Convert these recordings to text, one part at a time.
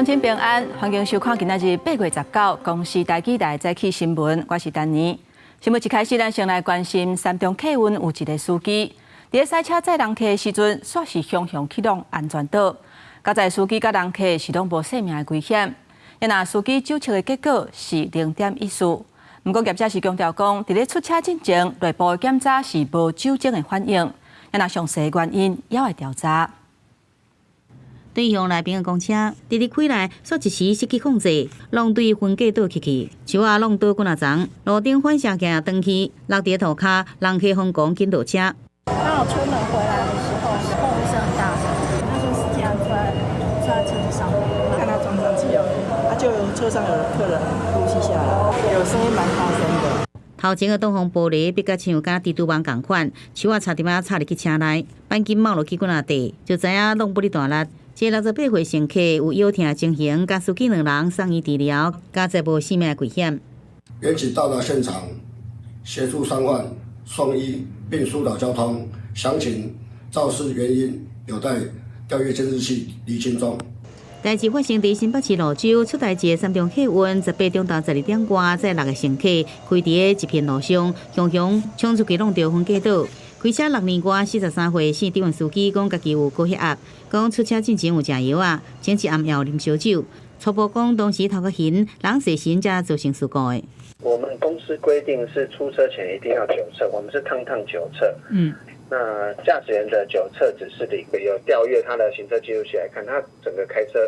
真平安，欢迎收看今仔日8月19公视台记台早起新闻，我是丹妮。新闻一开始，咱先来关心山中客运有一个司机，伫赛车载人客的时阵，煞是向启动安全岛，加在司机甲人客是拢无性命的危险。也那司机酒测的结果是0.14，不过业者是强调讲，伫咧出车之前，内部检查是无酒精的反应。也那详细原因也要调查。 对向内边的公车，直直开来，煞一时失去控制，拢对分隔倒去，树仔拢倒几啊丛，路顶反射镜断去，落伫涂骹，人客疯狂紧倒车。当我出门回来的时候，轰一声很大声，那就是这样坐在车子上面，看他撞上去了，就车上有客人呼吸下来，有声音蛮大声的。 头前的挡风玻璃别甲像甲蜘蛛网共款，树仔差点仔插入去车内，板金冒落去几啊地，就知影弄不哩大力。 这68岁乘客有腰疼情形，甲司机2人送医治疗，加在无性命危险。员警到达现场，协助伤患送医，并疏导交通。详情肇事原因有待调阅监视器厘清中。 代志发生伫新北市蘆洲，出代志的山中客运18中昼12点外，载6个乘客开伫一片路上，雄冲出去弄到分隔岛。 开车6年外43岁县长司机讲，家己有高血压，讲出车进前有食药啊，前一暗要啉烧酒。初步讲当时头壳晕，人睡醒才造成事故的。我们公司规定是出车前一定要酒测，我们是趟酒测。那驾驶员的酒测只是有调阅他的行车记录器来看，他整个开车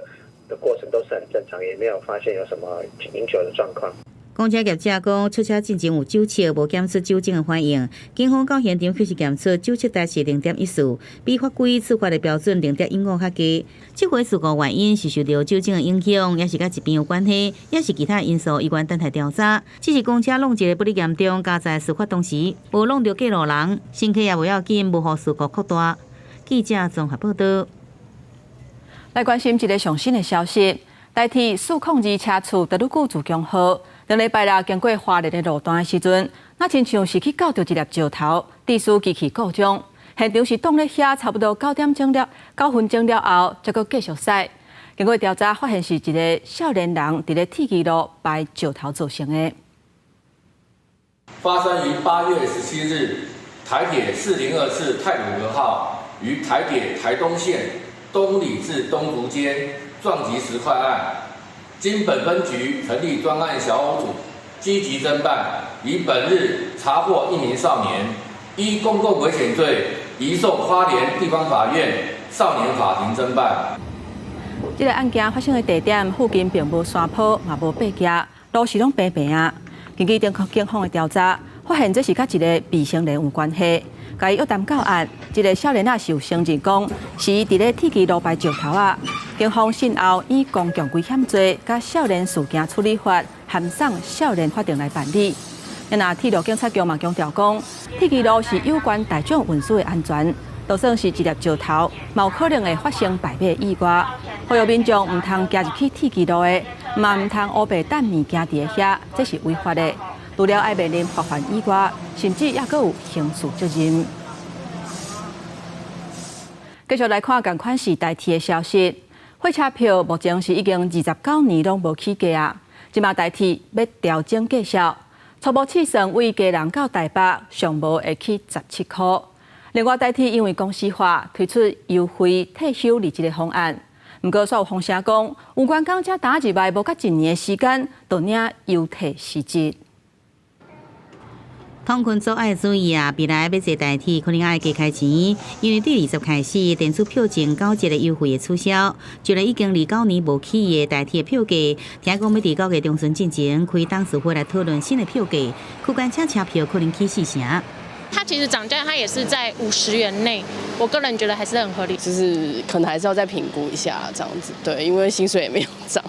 的过程都是很正常，也没有发现有什么饮酒的状况。 公车业者讲，出车进前有酒测，无检出酒精的反应。警方到现场确实检出酒测值是0.14，比法规处罚的标准0.15较低。这回事故原因是受到酒精的影响，也是甲疾病有关系，也是其他因素，医院等待调查。只是公车弄一个不哩严重，加在事发当时无弄到过路人，乘客也无要紧，无互事故扩大。记者综合报道。来关心一个上新的消息，代替402车处德鲁固自强号。 2礼拜六经过花莲的路段的时阵，那亲像是去搞到一粒石头，地势机器故障。现场是挡咧遐差不多9分钟了后，才阁继续驶。经过调查，发现是一个少年人伫咧铁基路摆石头造成的。发生于8月17日，台铁4024太鲁阁号于台铁台东线东里至东湖间撞击石块案。 经本分局成立专案小组，积极侦办，于本日查获1名少年，依公共危险罪移送花莲地方法院少年法庭侦办。这个案件发生的地点附近并无山坡，也无爬架，路是拢平平啊。根据警方的调查，发现这是甲一个未成年有关系。甲伊约谈到案，这个少年仔是有承认讲是伫咧铁基路摆石头啊。 警方讯后以公共危险罪、甲少年事件处理法函送少年法庭来办理。那铁路警察局嘛强调讲，铁基路是有关大众运输的安全，就算是一粒石头，嘛有可能会发生败马意外。呼吁民众唔通行入去铁基路的，嘛唔通乌白等物件伫遐，这是违法的。除了爱面临罚款以外，甚至也阁有刑事责任。继续来看同款是代替的消息。 火车票目前是已经29年拢无起价啊，即马代替要调整价数，初步试算为家人到台北上无会起17块。另外代替因为公司化推出优惠退休日这个方案，不过煞有风声讲，有员工才打入来无甲1年的时间，就领优退时节。 通勤族爱注意啊！未来要坐代替，可能爱加开钱，因为对20开始，电子票证9折的优惠会取消。就连已经29年无起的代替的票价，听讲要伫9月中旬进前开董事会来讨论新的票价，区间车票可能起4成。它其实涨价，它也是在50元内，我个人觉得还是很合理。就是可能还是要再评估一下这样子，对，因为薪水也没有涨。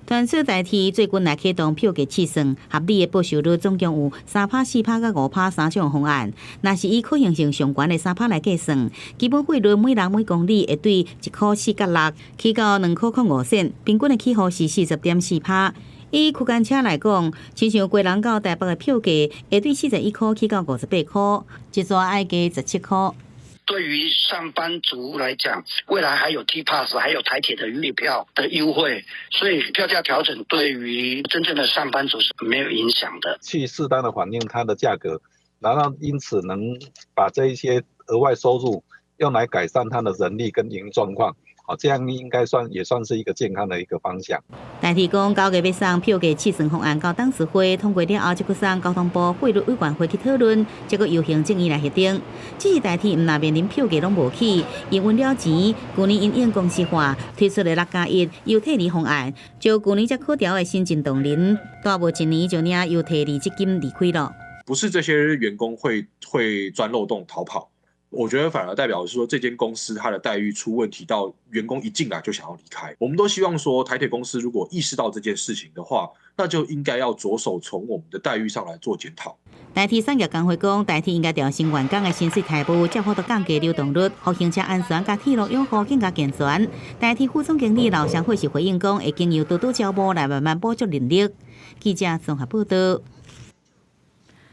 团测代替最近来启动票价试算，合理的报酬率总共有3%、4%、甲5%三种方案。若是以可行性上悬的3%来计算，基本费率每人每公里会对1.446起到2.05，平均的起付是40.4%。以区间车来讲，亲像贵人到台北的票价会对41块起到58块，一抓爱加17块。对于上班族来讲，未来还有 T-Pass， 还有台铁的月票的优惠，所以票价调整对于真正的上班族是没有影响的。去适当的反映它的价格，然后因此能把这一些额外收入用来改善它的人力跟营运状况。这样应该也算是一个健康的一个方向。台铁讲9月要送票价试算方案到董事会通过了后，就去送交通部汇率委员会去讨论，结果由行政院来核定。只是台铁唔那面临票价拢无起，因为了钱，去年因应公司化推出的6+1优退离方案，就去年才考调的新进动人，大无一年就领优退离基金离开了。不是这些员工会钻漏洞逃跑。我觉得反而代表是说，这间公司它的待遇出问题，到员工一进来就想要离开。我们都希望说，台铁公司如果意识到这件事情的话，那就应该要着手从我们的待遇上来做检讨。台铁产业工会讲，台铁应该调升员工的薪水台步，才好得降低流动率，让行车安全甲铁路拥护更加健全。台铁副总经理刘祥慧是回应讲，会经由多多招募来慢慢补足人力。记者综合报道。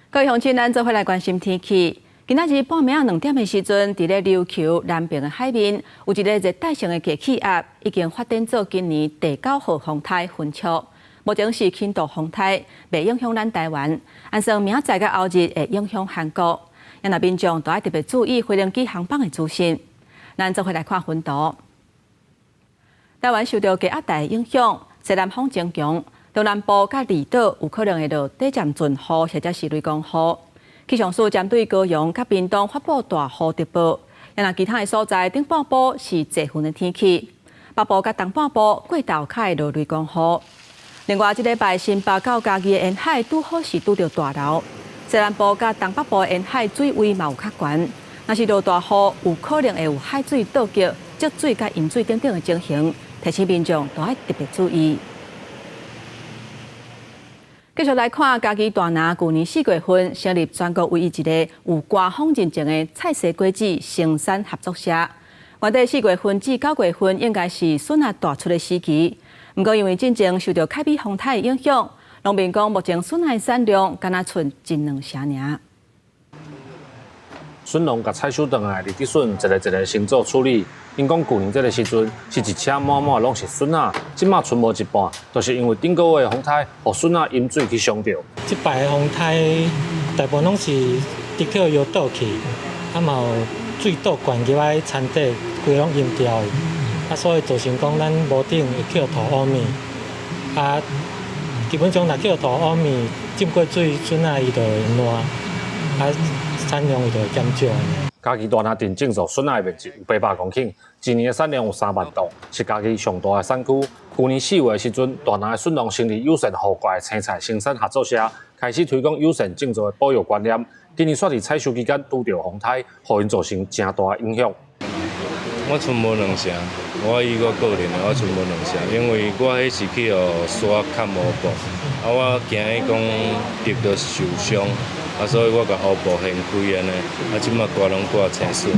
各位乡亲，咱做回来关心天气。今仔日半暝2点的时阵，伫咧琉球南边的海面，有一个热带性的低气压，已经发展做今年第9号风台分触。目前是轻度风台，未影响咱台湾。按算明仔载甲后日会影响韩国，因那民众都要特别注意飞行机航班的资讯。咱做回来看云图，台湾受到低压带影响，西南风增强，中南部甲离岛有可能会落短暂阵雨或者是雷公雨。气象署针对高雄甲屏东发布大雨特报，那其他的所在顶半部是多云的天气，北部甲东半部过昼较会落雷公雨。另外，这礼拜新北到嘉义的沿海拄好是拄到大流，西南部甲东北部沿海水位嘛有较悬，若是落大雨，有可能会有海水倒激、积水甲淹水等等的情形，提醒民众都要特别注意。继续来看，嘉义大拿去年4月份成立全国唯一一个有官方认证的菜色果子生产合作社。原底4月份至9月份应该是笋仔大出的时期，不过因为进前受到凯比风台的影响，农民讲目前笋仔的产量敢若剩1-2成尔。笋农甲采收回来的笋一个一个先做处理。因讲去年这个时阵是一车满满拢是笋仔，即马剩无一半，就是因为顶个月的风台，互笋仔淹水去伤着。即摆的风台大部分拢是的确有倒去，啊嘛有水倒灌入来田底，规拢淹掉的。所以造成讲咱无顶会捡土乌米，基本上若捡土乌米浸过水，笋仔伊就会烂，产量伊就会减少。嘉义大拿镇种植笋仔的面积有800公顷，一年的产量有3万吨，是嘉义上大的产区。去年4月的时阵，大拿的笋农成立友善户外青菜生产合作社，开始推广友善种植的保育观念。今年煞伫采收期间拄到风台，互因造成真大的影响。我剩无2成，以我个人我剩无2成，因为我迄是去互沙砍乌布，我惊伊讲得到受伤。所以我甲乌布掀开安尼，即马挂拢挂青笋。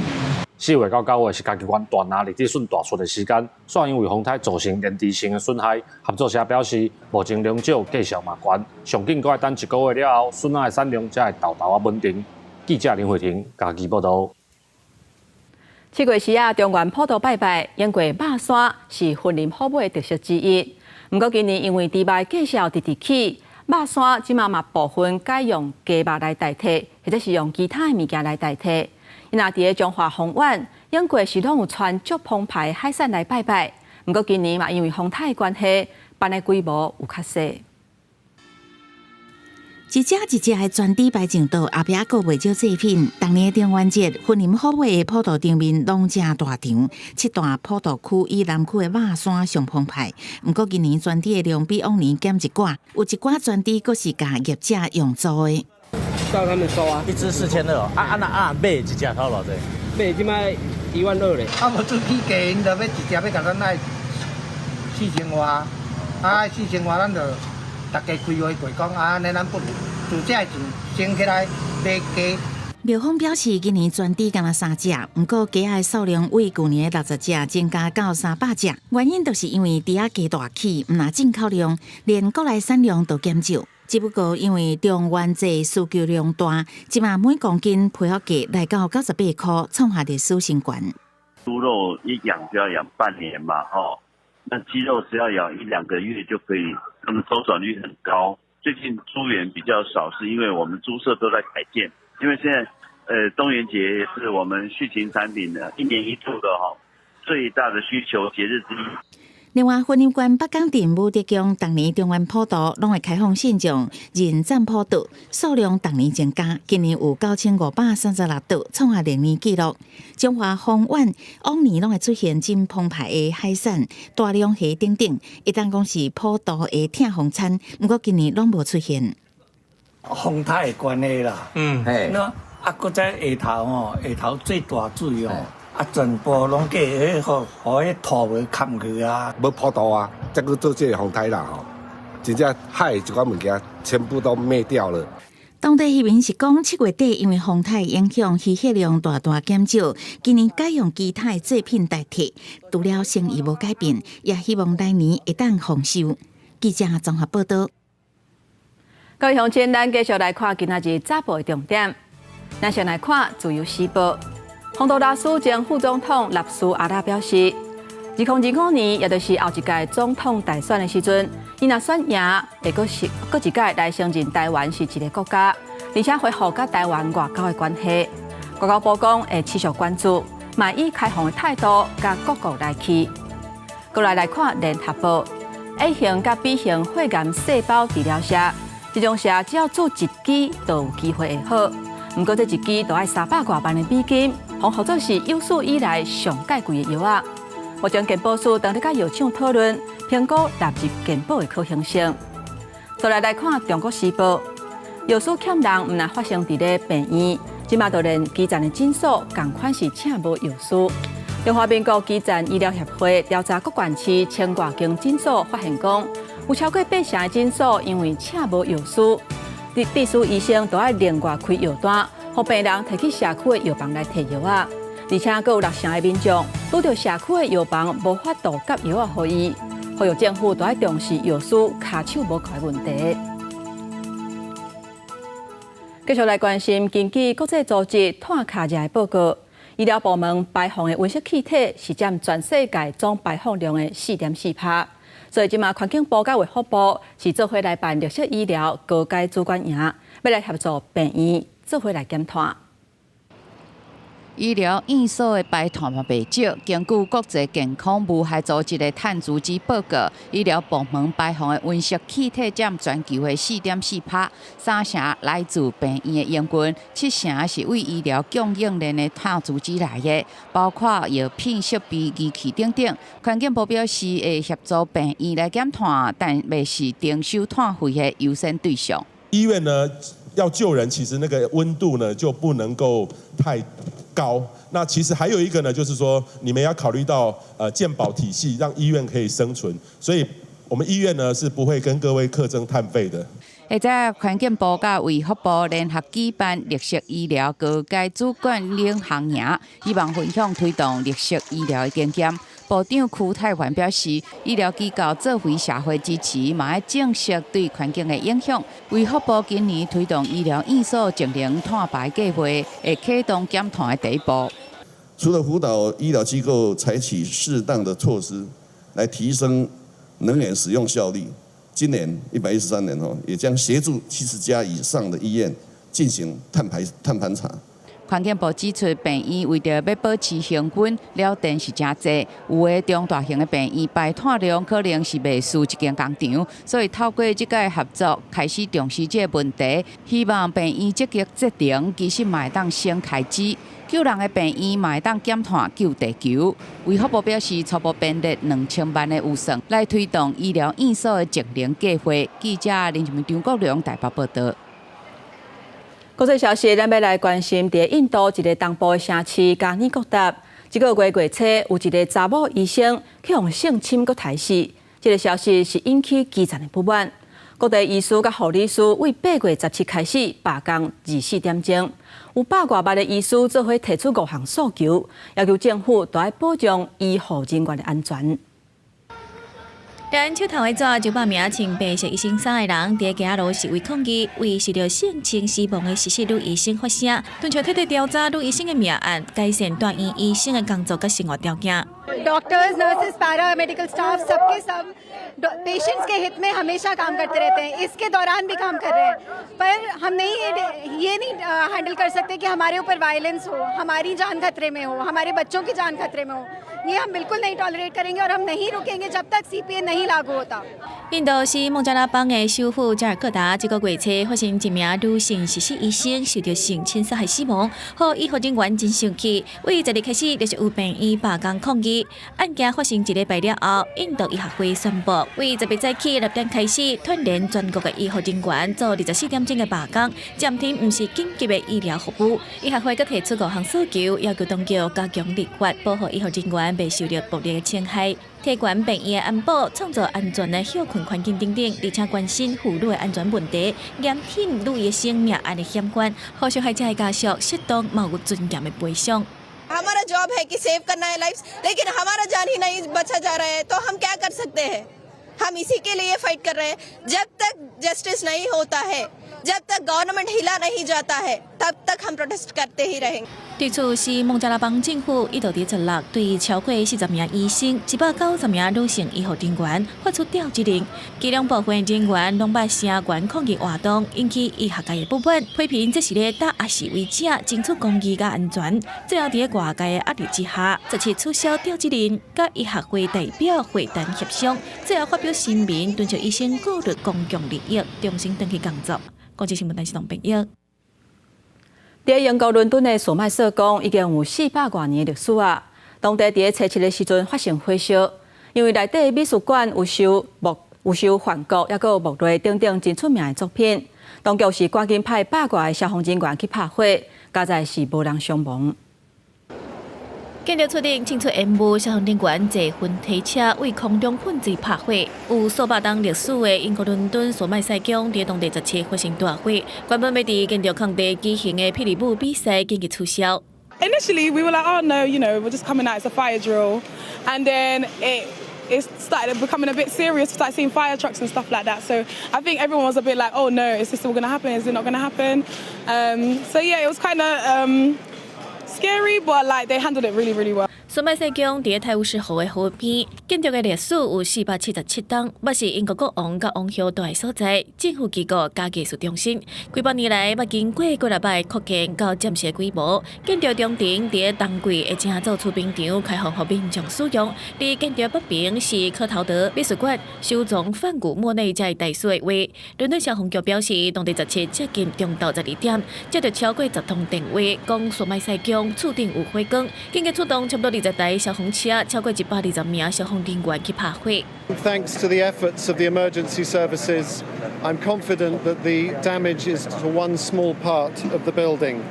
4月到9月是嘉义县大拿立体笋大出的时间，煞因为风台造成连地性的损害。合作社表示，目前农少价数嘛悬，上紧阁要等1个月了后，笋仔的产量才会豆豆稳定。记者林慧婷嘉义报道。7月时啊，中原普渡拜拜，演过肉山是婚林好买的特色之一。不过今年因为猪肉价少直直起。肉山即嘛部分改用鸡肉来代替，或者是用其他的物件来代替。因若伫咧中华风苑，演过是拢有穿足澎湃的海产来拜拜。不过今年嘛，因为风台的关系，办的规模有较细。一只一只的全猪排上桌，后壁还袂少祭品。当年中元节，婚林好买的普渡场面拢正大场，7大普渡区以南区的肉山上澎湃。不过今年全猪的量比往年减一寡，有一寡全猪阁是甲业者用做的。照他们收啊，一只4200啊，买一只头偌济？买即摆12000咧。无出去价，因就要一只要甲咱来4000外，4000外咱就。大家规划过讲安尼咱不自这钱先起来买鸡。庙方表示，今年全猪敢若3只，不过鸡仔的数量为去年的60只增加到300只，原因就是因为猪仔价大起，唔那进口量，连国内产量都减少。只不过因为中原这需求量大，即嘛每公斤配合价来到98块，创下历史新高。猪肉一养就要养半年嘛，那鸡肉只要养1-2个月就可以，它们周转率很高。最近猪源比较少，是因为我们猪舍都在改建，因为现在中元节是我们畜禽产品的1年1度的最大的需求节日之一。另外，婚姻馆北港镇武德宫当年中原普渡拢会开放现场认证普渡，数量当年增加，今年有9536度，创下历年纪录。中华风苑往年拢会出现真澎湃的海产、大量虾等等，一旦讲是普渡的听风餐，不过今年拢无出现。风台的关系啦，那搁在下头最大水全部拢计互迄土袂砍去啊！无普渡啊，再去做这个风台啦真正海一寡物件全部都灭掉了。当地渔民是讲，7月底因为风台影响，渔获量大减少，今年改用其他制品代替，除了生意无改变，也希望来年会当丰收。记者综合报道。各位乡亲，咱继续来看今仔日早报的重点。咱先来看《自由时报》。洪都拉斯前副总统纳苏阿拉表示，2025年也就是后一届总统大选的时阵，伊若选赢，会搁一届来承认台湾是一个国家，而且恢复甲台湾外交的关系。外交部讲会持续关注，嘛以开放的态度甲各国来去。过来看《联合报》，A 型甲 B 型肺癌细胞治疗社，这种社只要做1支就有机会会好。不过这1支就要300多万的美金，或者是有史以来上介贵的药啊。目前健保署当日甲药厂讨论，评估纳入健保的可行性。再来看《中国时报》，药师欠人唔但发生伫咧病院，即马就连基层的诊所同款是请无药师。中华民国基层医疗协会调查各县市1000多间诊所，发现讲有超过8成的诊所因为请无药师。必须医生都要另外开药单，让病人摕去社区的药房来摕药啊。而且，阁有6成的民众拄到社区的药房无法度cấp药啊，互伊，呼吁政府都要重视药师骹手无开问题。继续来关心，根据国际组织碳卡热的报告，医疗部门排放的温室气体是占全世界总排放量的4.4%。所以，即马环境部甲卫福部是做伙来办绿色医疗高阶主管营，要来协助病院做伙来检讨。医疗院所的排碳嘛袂少，根据国际健康无害组织的碳足迹报告，医疗部门排放的温室气体占全球的4.4%，3成来自病院的员工，7成是为医疗供应链的碳足迹来的，包括药品、设备、仪器等等。环境部表示会协助病院来减碳，但未是征收碳费的优先对象。医院呢要救人，其实那个温度呢就不能够太高。那其实还有一个呢，就是说你们要考虑到健保体系，让医院可以生存。所以我们医院呢是不会跟各位课征碳费的。会在环境部甲卫福部联合举办绿色医疗高阶主管领航营，希望分享推动绿色医疗的经验。部长邱泰源表示，医疗机构作为社会支持，嘛要正视对环境的影响。卫福部今年推动医疗院所净零碳排计划，会启动减碳的第一步。除了辅导医疗机构采取适当的措施来提升能源使用效率，今年113年也将协助70家以上的医院进行碳盘查。环境部指出，病院为着要保持平均，了电是真济，有的中大型的病院排碳量可能是袂输一间工厂，所以透过这个合作，开始重视这个问题，希望病院积极节能，其实嘛会当省开支。救人的病院嘛会当减碳救地球。卫福部表示，初步编列2000万的预算来推动医疗院所的净零计划。记者林俊明、张国良台北报道。国际消息，咱要来关心，在印度一个东部的城市加尼国达，这个月过初有一个查某医生去用性侵佮杀死，这个消息是引起基层的不满。各地医师佮护理师为8月17开始罢工24点钟，有100多万的医师做伙提出5项诉求，要求政府都要保障医护人员的安全。咱手头的纸900名穿白色医生衫的人，伫街路示威抗议，为受到性侵死亡的实习女医生发声，敦促彻底调查女医生的命案，改善大院医生的工作和生活条件。डॉक्टर्स nurses paramedical staff सबके सब पेशेंट्स के हित में हमेशा काम करते रहते हैं, इसके दौरान भी काम कर रहे हैं, पर हम नहीं ये नहीं हैंडल कर सकते कि हमारे ऊपर वायलेंस हो, हमारी जान खतरे में हो, हमारे बच्चों की जान खतरे में हो। ये हम बिल्कुल नहीं टॉलरेट करेंगे और हम नहीं रुकेंगे जब तक CPA नहीं लागू होता। 印度是孟加拉邦的首府加尔各答，这个月初发生一名女性实习医生受到性侵杀害死亡，和医护人员真生气，为昨日开始就是有病院罢工抗议。案件发生1礼拜了后，印度医学会宣布，为10月早起6点开始，团练全国的医护人员做24点钟的罢工，暂停不是紧急的医疗服务。医学会阁提出5项诉求，要求当局加强立法，保护医护人员未受到暴力的侵害。提悬病院的安保，创造安全的休困环境等等，而且关心妇女的安全问题，严挺女医生命案的险关，互受害者的家属适当冇有尊严的赔偿。हमारा जॉब है कि सेव करना है लाइफ्स, लेकिन हमारा जान ही नहीं बचा जा रहा है तो हम क्या कर सकते हैं। हम इसी के लिए फाइट कर रहे हैं। जब तक जस्टिस नहीं होता है, जब तक गवर्नमेंट हिला नहीं जाता है, तब तक हम प्रोटेस्ट करते ही रहेंगे。对此是孟加拉邦政府一度伫16日对超过40名医生、190名女性医护人员发出调职令，其中部分人员拢把声援抗议活动，引起医学界的不满，批评这是咧打压示威者争取公义甲安全。最后伫外界的压力之下，这次取消调职令，甲医学会代表会谈协商，最后发表声明，敦促医生顾虑公共利益，重新登记工作。国际新闻台是同朋友。在英国伦敦的索麦瑟宫已经有400多年的历史啊。当地在初7的时阵发生火烧，因为内底美术馆有受梵谷，也有莫雷等等真出名的作品。当局是赶紧派100多个消防人员去拍火，加在是无人伤亡。警察出动清出烟雾，消防人员坐分梯车为空中喷水拍火。有数百档历史的英国伦敦索麦塞宫，伫当地17发生大火，原本要伫建筑空地举行的霹雳舞比赛紧急取消。Initially, we were like, oh no, we're just coming out, it's a fire drill, and then it started becoming a bit serious. We started seeing fire trucks and stuff like that. So I think everyone was a bit like, oh no, is this still going to happen? Is it not going to happen? So yeah, it was kind of scary, but like they handled it really, really well. 索麦塞宫伫泰晤士河的河边，建筑的历史有477档，捌是英国国王甲王后住的所在，政府机构加艺术中心。几百年来，捌经过几来摆扩建到暂时的规模。建筑中庭伫冬季会正做出冰场，开放予民众使用。伫建筑北边是科陶德美术馆，收藏梵谷、莫内在大师的画。伦敦消防局表示，当地17接近中昼12点，接到超过10通电话，讲索麦塞宫厝顶有火光，紧急出动差不多20台消防车，超过120名消防人员去拍火。Thanks to the efforts of the emergency services, I'm confident that the damage is to one small part of the building.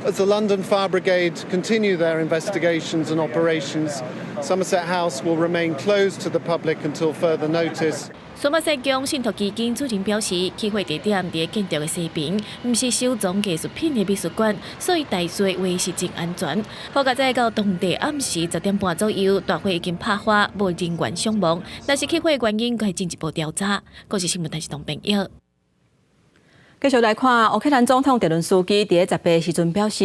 As the London Fire Brigade continue their investigations and operations, Somerset House will remain closed to the public until further notice. 索麦塞宫信托基金主任表示，起火地点伫建筑的西边，不是收藏艺术品的美术馆，所以大细维持真安全。好佳在到当地暗时10点半左右，大火已经拍花，无人员伤亡，但是起火的原因该进一步调查。国际新闻台是同朋友。继续来看，乌克兰总统泽伦斯基伫10日时阵表示，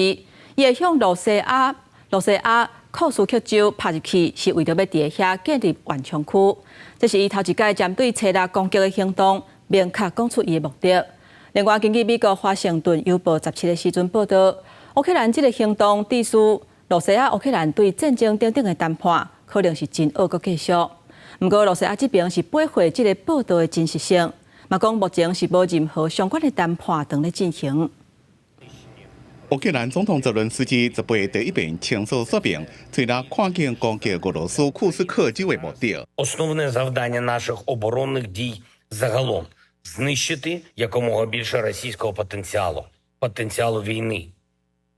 伊会向罗西亚库斯克州拍入去，是为着要伫遐建立缓冲区。这是伊头一届针对车辆攻击的行动，明确讲出伊的目的。另外，根据美国华盛顿邮报17日时阵报道，乌克兰这个行动致使罗西亚乌克兰对战争等等的谈判可能是真恶阁继续。不过，罗西亚这边是驳回这个报道的真实性，嘛讲目前是无任何相关的谈判正在进行。乌克兰总统泽伦斯基则被第一遍清楚说明，虽然跨境攻击俄罗斯库斯克州的目的。Основне завдання наших оборонних дій загалом знищити якомога більше російського потенціалу війни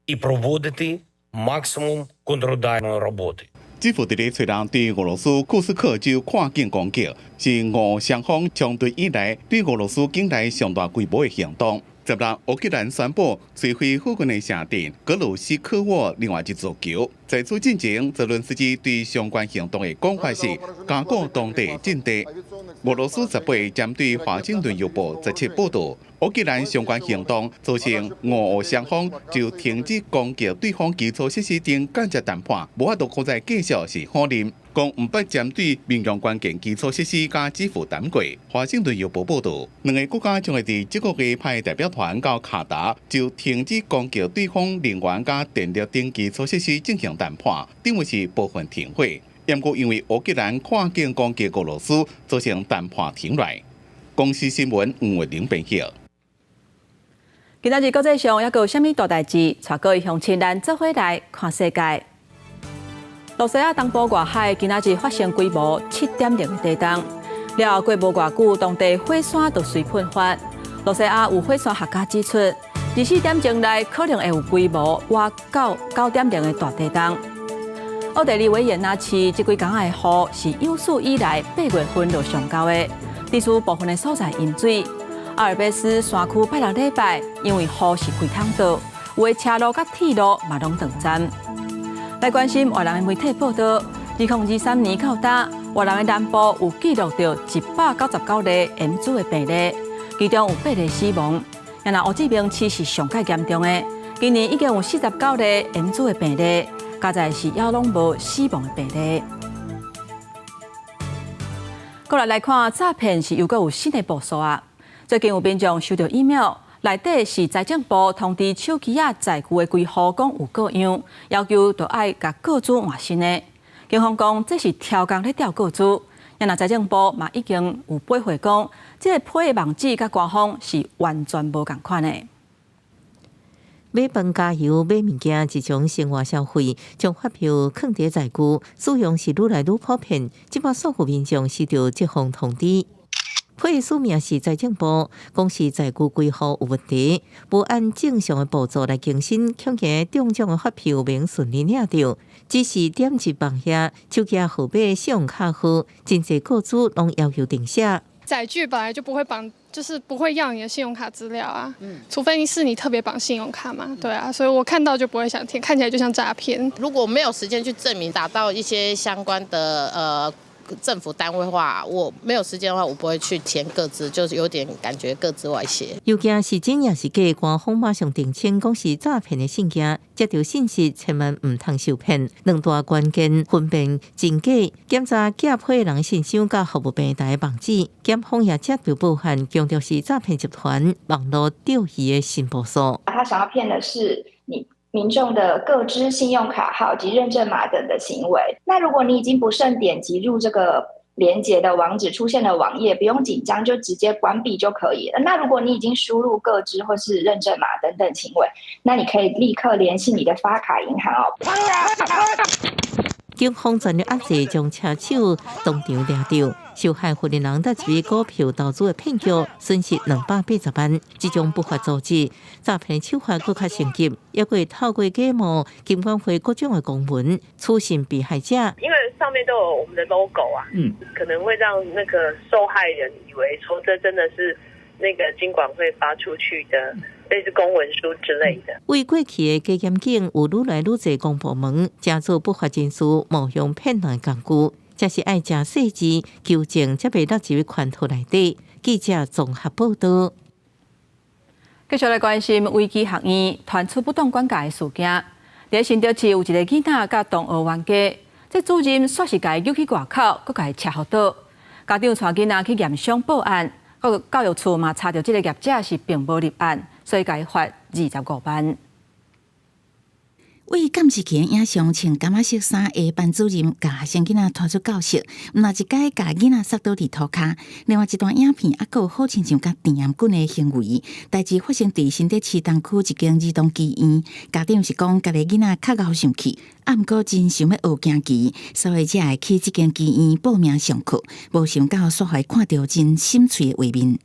і проводити максимум контрударної роботи. 基辅伫咧虽然对俄罗斯库斯克州跨境攻击，是俄双方相对以来对俄罗斯境内上大规模的行动。10日，乌克兰宣布摧毁附近的城镇格鲁西科沃另外一座桥。在此进前，泽伦斯基对相关行动的讲法是加固当地阵地。俄罗斯18针对《华盛顿邮报》17报道，乌克兰相关行动造成俄乌双方就停止攻击对方基础设施等间接谈判，无法度可再继续是可能。讲唔捌针对民用关键基础设施加支付谈过。《华盛顿邮报》报道，两个国家将会伫这个月派代表团到卡达，就停止攻击对方能源加电力等基础设施进行谈判，定位是部分停火。不过因为乌克兰跨境攻击俄罗斯，造成谈判停来。公司新闻黄月玲编辑。今仔日国际上还有啥物大代志？带各位乡亲咱做伙来看世界。罗西亚东部外海今仔日发生规模7.0的地震，了过无偌久，当地火山就随喷发。罗西亚有火山学家指出，24点钟内可能会有规模约9.0的大地震。奥地利维也纳市这几天的雨是有史以来8月份就上高的，地区部分的所在淹水。阿尔卑斯山区拜六礼拜因为雨是开通道，有的车路甲铁路嘛拢断站。来关心越南的媒体报道，2023年到今，越南的南部有记录到199例淹水的病例，其中有8例死亡。越南乌志明市是上界严重的，今年已经有49例淹水的病例，加在是还拢无死亡的病例。过来看诈骗是又有新的部署啊！最近有民众收到 email。内底是财政部通知手机载具的几户讲有个样，要求就爱甲个资换新的。警方讲这是超工咧调个资，也那财政部嘛已经有回回讲，这个批的网址甲官方是完全无共款的。买饭加油、买物件一种生活消费，将发票藏伫载具，使用是愈来愈普遍。即摆数户民众收到这项通知。批书名是财政部，讲是载具规划有问题，无按正常的步骤来更新，恐惊中奖的发票免顺利领到。只是点击绑遐手机号码、信用卡号，真侪个资拢要求定写。载具本来就不会绑，就是不会要你的信用卡资料啊，除非是你特别绑信用卡嘛，对啊，所以我看到就不会想填，看起来就像诈骗。如果没有时间去证明，打到一些相关的政府单位的话，我没有时间的话，我不会去填个资，就是有点感觉个资外泄。尤其是真也是假，官方马上澄清讲是诈骗的信件，接到信息千万唔通受骗。两大关键分辨真假，检查假批人信箱甲服务平台网址。检方也接到报案，强调是诈骗集团网络钓鱼的新部署。他想要骗的是你民众的个资、信用卡号及认证码等的行为。那如果你已经不慎点击入这个连结的网址出现的网页，不用紧张，就直接关闭就可以了。那如果你已经输入个资或是认证码等等行为，那你可以立刻联系你的发卡银行哦。警方全力压制，将车手当场抓到。受害妇人人得一笔股票投资的骗局，损失280万。这种不法组织诈骗手法更加升级，也会透过假冒金管会各种的公文出信被害者。因为上面都有我们的 logo 啊，可能会让那个受害人以为说这真的是那个金管会发出去的类似公文书之类的。为过去的加检警有愈来愈多公部门加做不法人士冒用骗人工具。这是爱真细致纠正，才袂落入圈套内底。记者综合报道。继续来关心维基学院传出不当管教的事件。在新竹市有一个囡仔甲同学冤家，这主任说是甲伊揪去外口，佮甲伊车祸倒。家长带囡仔去验伤报案，教育处嘛查到这个业者是并无立案，所以甲伊罚25万。为监视器影像穿感色衫的班主任，甲学生囡仔拖出教室，那一届甲囡仔摔倒伫涂骹。另外一段影片，还有好亲像甲电严棍的行为。代志发生伫新竹市东区一间儿童医院，家长是讲家己囡仔较敖上去，毋过真想要学行棋，所以才会去这间医院报名上课。无想到煞还看到真心碎的画面。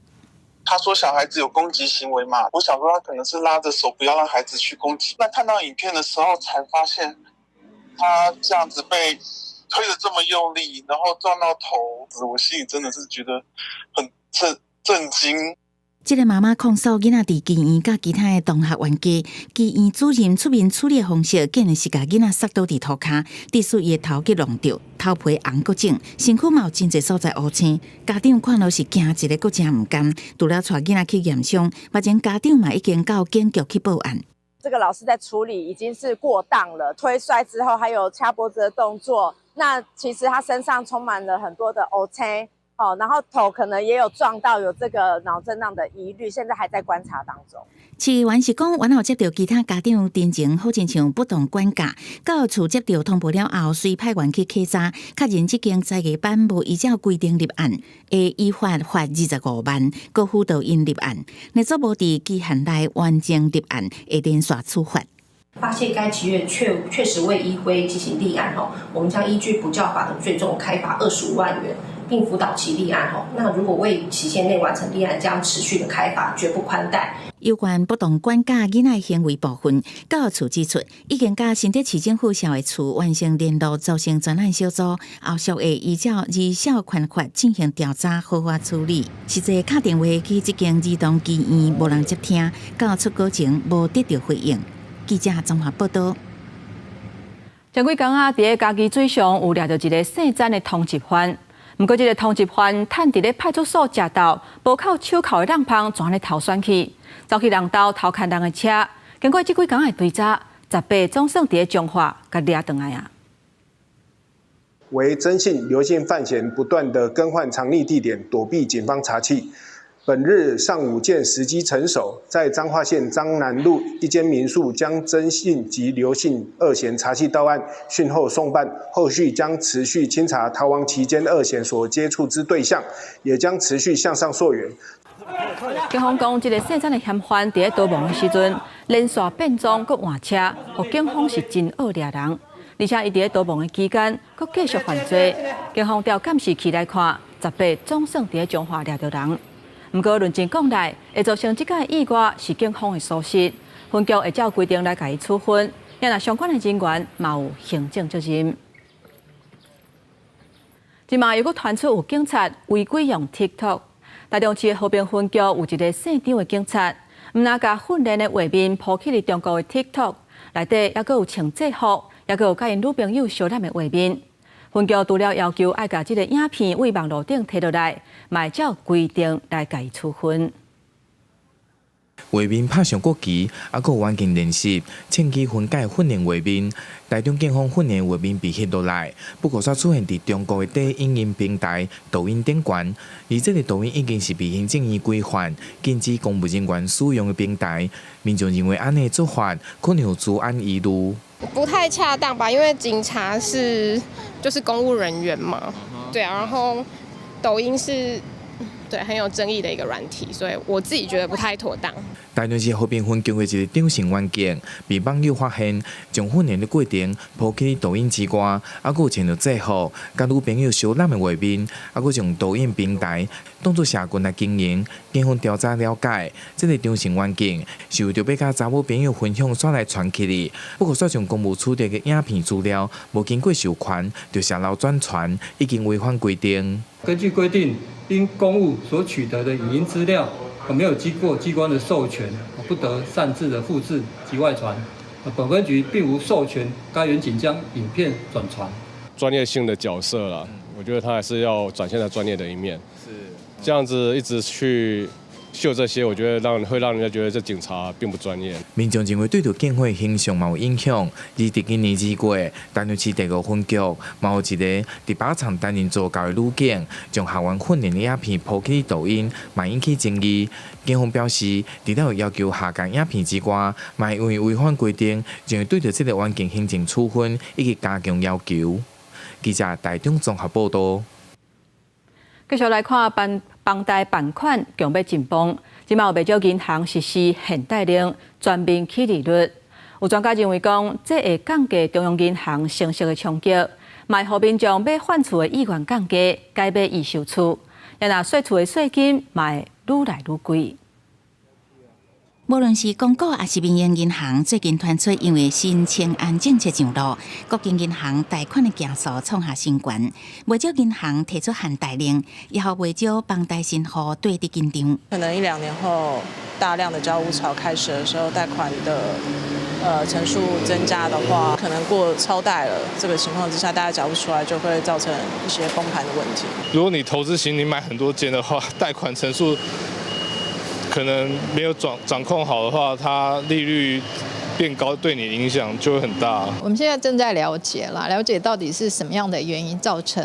他说小孩子有攻击行为嘛，我想说他可能是拉着手不要让孩子去攻击。那看到影片的时候才发现，他这样子被推得这么用力，然后撞到头，我心里真的是觉得很震惊。这个妈妈控诉囡仔伫妓院甲其他的同学冤家，妓院主任出面处理的方式，竟然是甲囡仔塞倒伫涂骹，致使伊的头给弄掉，头皮红骨肿，身躯嘛有真侪所在乌青。家长看到是惊一个，佫真毋甘，除了带囡仔去验伤，目前家长嘛已经到警局去报案。这个老师在处理已经是过当了，推摔之后还有掐脖子的动作，那其实他身上充满了很多的乌青。然后头可能也有撞到，有这个脑震荡的疑虑，现在还在观察当中。市议员是讲，完后接到其他家长陈情，好亲像不当管教，到厝接到通报了后，随派员去稽查，确认这间在业班无依照规定立案，会依法罚25万，搁辅导因立案。内政部伫期限内完成立案，会连续处罚。发现该企业确实未依规进行立案我们将依据补教法的罪重开罚25万元，并辅导其立案那如果未期限内完成立案，将持续的开罚，绝不宽待。有关不当管教囡仔行为部分，教育处指出，已经甲新竹市政府社会处完成联络造成专案小组，后续会依照儿少权法进行调查，好好处理。实际打电话去这间儿童妓院，无人接听，到出国前无得到回应。记者综合报道。前几天啊，伫家己水上有掠到一个姓詹的通缉犯，不过这个通缉犯趁伫咧派出所食到无扣手铐的浪芳，转咧逃选去，走去人道偷看人的车。经过这几天的追查，18总算伫咧彰化甲掠倒来啊。为征信、刘姓犯嫌不断的更换藏匿地点，躲避警方查缉。本日上午见时机成熟，在彰化县彰南路一间民宿将征信及刘姓二嫌查缉到案，讯后送办，后续将持续清查逃亡期间二嫌所接触之对象，也将持续向上溯源。警方讲，这个姓詹的嫌犯伫咧逃亡的时阵，连续变装佮换车，互警方是真恶掠人。而且伊伫咧逃亡的期间，佮继续犯罪。警方调监视器来看，18总算伫咧彰化掠到人。不过，论证讲来，会造成这个意外是警方的疏失，分局会照规定来予伊处分，也若相关的人员嘛有行政责任。今嘛又佫传出有警察违规用 TikTok， 台中市的和平分局有一个姓张的警察，毋但甲训练的画面抛弃伫中国的 TikTok， 内底还佫有穿制服，还佫有甲因女朋友相恋的画面。分局除了要求爱甲这个影片为网络顶摕落来，嘛会照规定来予伊处分。画面拍上国旗，还佫有环境练习，趁机分解训练画面。台中警方训练画面被翕落来，不过却出现伫中国的低影音平台抖音顶悬，而这个抖音已经是被行政院规范禁止公务人员使用的平台。民众认为安尼做法可能有治安疑虑，不太恰当吧？因为警察就是公务人员嘛，对啊，然后抖音是。对，很有争议的一个软体，所以我自己觉得不太妥当。台中市和平分局的一个张姓员警被网友发现，将训练的过程抛弃抖音之外，还佫有穿着制服，甲女朋友相恋的画面，还佫用抖音平台当作社群来经营。警方调查了解，这个张姓员警是为着要甲查某朋友分享煞来传起的，不过煞将公务处理的影片资料无经过授权就泄露转传，已经违反规定。根据规定，因公务所取得的影音资料没有经过机关的授权，不得擅自的复制及外传。本分局并无授权该员警将影片转传。专业性的角色啦，我觉得他还是要展现他专业的一面。是这样子一直去秀这些，我觉得会让人家觉得这警察并不专业。民众认为对着警会形象嘛有影响，而伫今年2月，台中市第5分局嘛有一个伫靶场担任助教的女警，将校园训练的影片抛弃抖音，嘛引起争议。警方表示，除了要求下架影片之外，嘛因为违反规定，将会对着这个员警行政处分以及加强要求。记者台中综合报道。继续来看房贷办款强要紧绷，即卖有不少银行实施限贷令，全面起利率。有专家认为讲，这会降低中央银行成熟的冲击，卖互民众买换厝的意愿降低，改买易售厝，也若税厝的税金嘛会愈来愈贵。无论是公股还是民营银行，最近传出因为新青安政策上路，各间银行贷款的件数创下新高。不少银行提出限贷令，也好不少房贷新户对峙紧张。可能1-2年后，大量的交屋潮开始的时候，贷款的成数增加的话，可能过超贷了。这个情况之下，大家缴不出来，就会造成一些崩盘的问题。如果你投资型，你买很多间的话，贷款成数可能没有掌控好的话，它利率变高，对你影响就会很大。我们现在正在了解到底是什么样的原因造成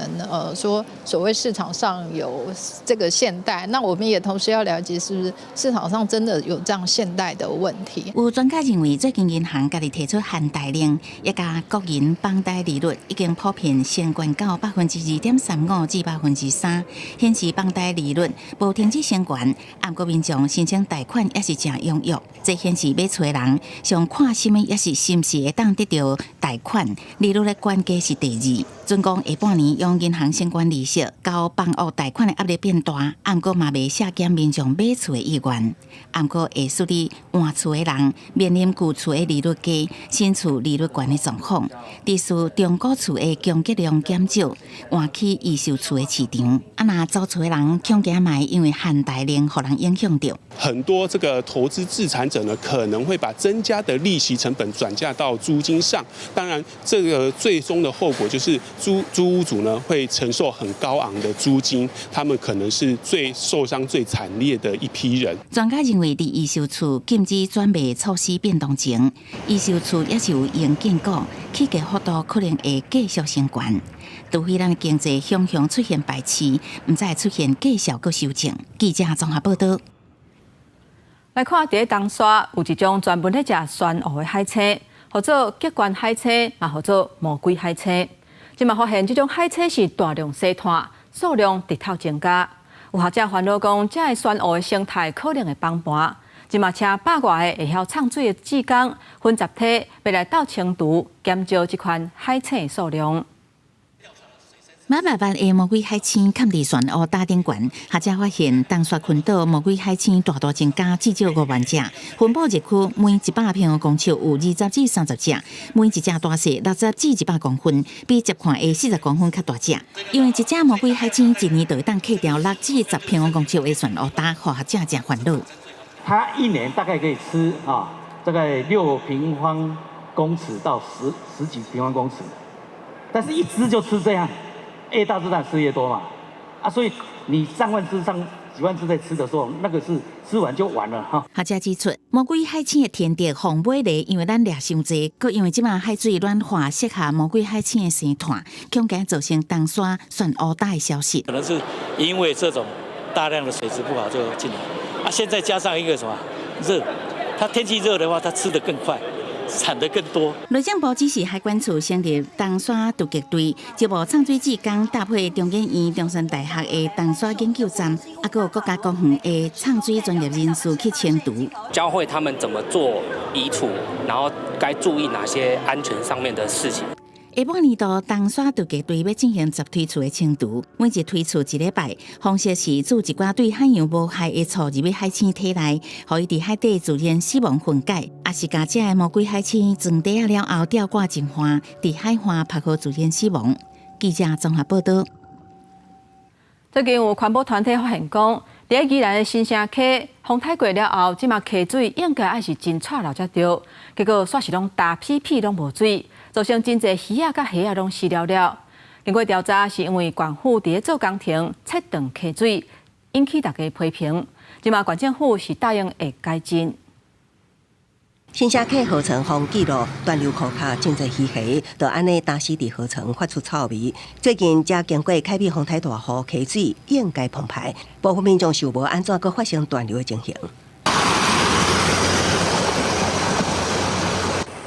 说所谓市场上有这个限贷，那我们也同时要了解是不是市场上真的有这样限贷的问题。有专家认为，最近银行家己提出限贷令，也加国银房贷利率已经普遍升悬到2.35%至3%，显示房贷利率无停止升悬。按国民众申请贷款也是真踊跃，这显示买厝的人上看什么也是是不是会当得到贷款，利率的关键是第二。准讲下半年用银行相关利息交房屋贷款的压力变大，按过嘛未下减民众买厝的意愿。按过会使你换厝的人面临旧厝的利率低、新厝利率悬的状况，致使中古厝的供给量减少，换去预售厝的市场。那租厝的人恐惊嘛因为限贷令互人影响到。很多这个投资自产者呢，可能会把增加的利息成本转嫁到租金上。当然，这个最终的后果就是租屋主呢会承受很高昂的租金，他们可能是最受伤、最惨烈的一批人。专家认为，伫预售厝禁止转卖措施变动前，预售厝也是有应建构，起价幅度可能会继续升悬。除非咱的经济向出现败市，唔再出现继续搁修正。记者综合报道。来看，伫东沙有一种专门咧食酸蚵的海青，或者激光海青，嘛或者魔鬼海青。今嘛发现，这种海青是大量生态，数量直头增加。有学者烦恼讲，这个酸蚵的生态可能会崩盘。今嘛请100外个会晓唱水的志工分集体，要来到清除减少这款海青的数量。马爸爸的魔鬼海青崁伫漩涡大顶悬，学者发现东沙群岛魔鬼海青大大增加，至少5万只。分布热区每100平方公尺有20至30只，每一只大小60至100公分，比接看的40公分较大只。因为一只魔鬼海青一年就会当克掉6至10平方公尺的漩涡大，学者真烦恼。它一年大概可以吃大概6平方公尺到十几平方公尺，但是一只就吃这样。越大只当然吃越多嘛，所以你上万只、上几万只在吃的时候，那个是吃完就完了哈。学者指出，魔鬼海青的天敌红尾狸，因为咱掠伤济，佮因为即马海水暖化，适合魔鬼海青的生态，恐惊造成东沙漩涡大的消息。可能是因为这种大量的水质不好就进来，现在加上一个什么热，它天气热的话，它吃得更快。产得更多。内政部指示海关处成立东沙突击队，接部唱水志工搭配中研院、中山大学的东沙研究站，还有国家公园的唱水专业人士去清除，教会他们怎么做移除，然后该注意哪些安全上面的事情。下半年度东沙突击队要进行10推厝的清除，每一推厝1礼拜，方式是注一寡对海洋无害的醋入去海青体内，互伊伫海底自然死亡分解，也是将这个魔鬼海青装底了后吊挂净化，伫海岸拍好自然死亡。记者综合报道。最近有环保团体发现讲，伫宜兰的新城溪风台过了后，即马溪水应该爱是真臭了才对，结果煞是拢大屁屁拢无水。造成真侪鱼仔甲虾仔拢死了了。经过调查，是因为县府伫咧做工程切断溪水，引起大家批评。即马县政府是答应会改进。新城溪河床风记录断流库卡真侪鱼虾，就安尼打死伫河床发出臭味。最近才经过凯美风台大雨，溪水应该澎湃，部分民众想无安怎，阁发生断流的情形。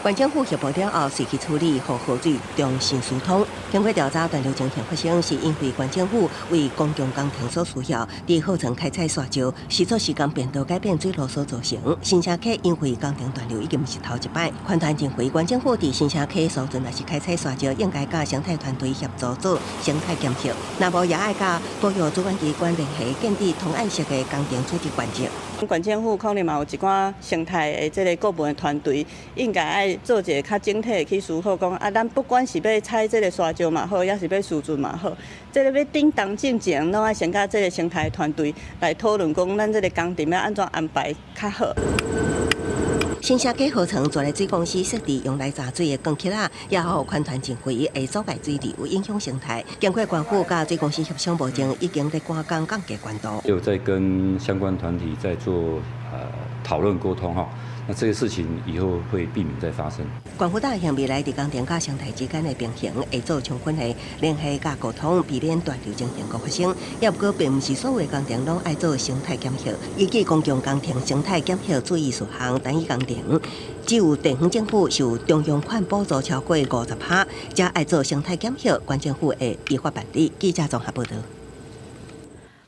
县政府协调了后，随去处理，和河水重新疏通。经过调查，断流情形发生是因为县政府为公共工程所需要，伫河床开采沙石，施作时间变道改变水路所造成。新城溪因为工程断流已经不是头一摆，款团认为县政府伫新城溪所阵也是开采沙石，应该甲生态团队协助做生态检测，若无也爱甲保育主管机关联系，建立同案式的工程处置原则。县政府可能嘛有一寡生态的这个顾问的团队，应该爱做一个较整体去思考，讲啊，咱不管是要采这个沙石嘛好，也是要树圳嘛好，这个要顶当进前，拢爱先甲这个生态团队来讨论，讲咱这个工程要安怎安排较好。新社区号称做来水公司设置用来查水的钢壳仔，也好宽团进回会阻碍水流，影响生态。经过官府甲水公司协商无前，已经在赶工降低关度。有在跟相关团体在做讨论沟通哈。那这些事情以后会避免再发生。官府大向未来伫工程甲生态之间的平衡，会做充分的联系甲沟通，避免断流情形个发生。也不过，并不是所有的工程拢爱做生态检核。依据公共工程生态检核注意事项，单一工程只有地方政府受中央款补助超过50%，才爱做生态检核，县政府会依法办理。记者综合报道。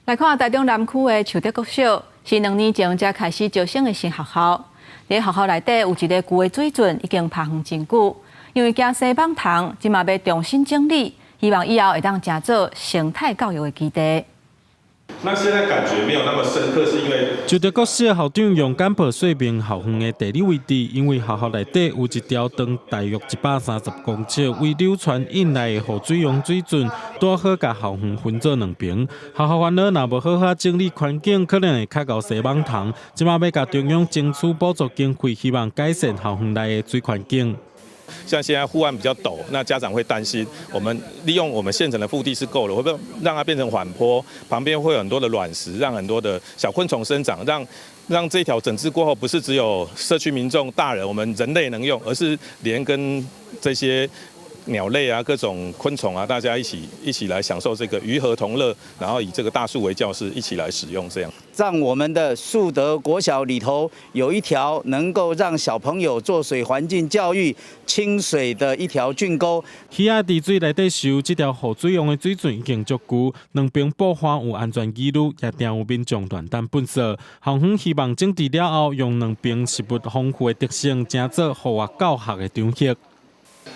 来看台中南区的树德国小，是2年前才开始招生的新学校。在学校内底有一个旧的水圳，已经趴远真久，因为惊生蠓虫，即嘛要重新整理，希望以后会当成做生态教育的基地。那现在感觉没有那么深刻，是因为就德国小校长用简朴说明校园的地理位置，因为学校内底有一条长大约130公尺、为流传引来的雨水用水圳，拄好甲校园分做2边。学校烦恼若无好好整理环境，可能会较高生蠓虫。即马要甲中央争取补助经费，希望改善校园内的水环境。像现在护岸比较陡，那家长会担心，我们利用我们现成的腹地是够了，会不会让它变成缓坡？旁边会有很多的卵石，让很多的小昆虫生长，让这条整治过后，不是只有社区民众、大人，我们人类能用，而是连跟这些鸟类啊、各种昆虫啊，大家一起来享受这个鱼和同乐，然后以这个大树为教室，一起来使用这样。让我们的树德国小里头有一条能够让小朋友做水环境教育、清水的一条圳沟。鱼仔伫水内底游，这条雨水用的水圳已经足久，2边布花有安全记录，也定有民众乱弹粪扫。校方希望整治了后，用2边食物丰富的特性，成做户外教学的场域。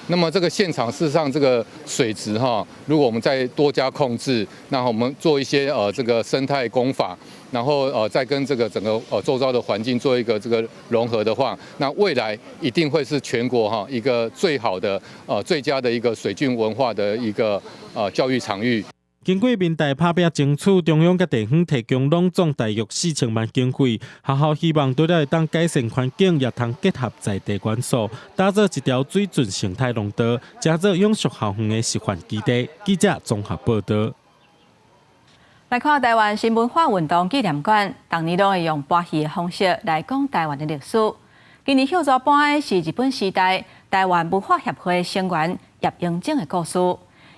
那么这个现场事实上这个水质哈，如果我们再多加控制，那我们做一些这个生态工法，然后再跟这个整个周遭的环境做一个这个融合的话，那未来一定会是全国哈一个最好的最佳的一个水圳文化的一个教育场域。经过民代拍拼争取，中央甲地方提供拢总大约4000万经费，学校希望除了会当改善环境，也通结合在地元素，打造一条水圳生态廊道，加做永续校园的示范基地。记者综合报道。来看台湾新文化运动纪念馆，当年都会用播戏的方式来讲台湾的历史。今年秀作搬的是日本时代台湾文化协会成员叶英正的故事，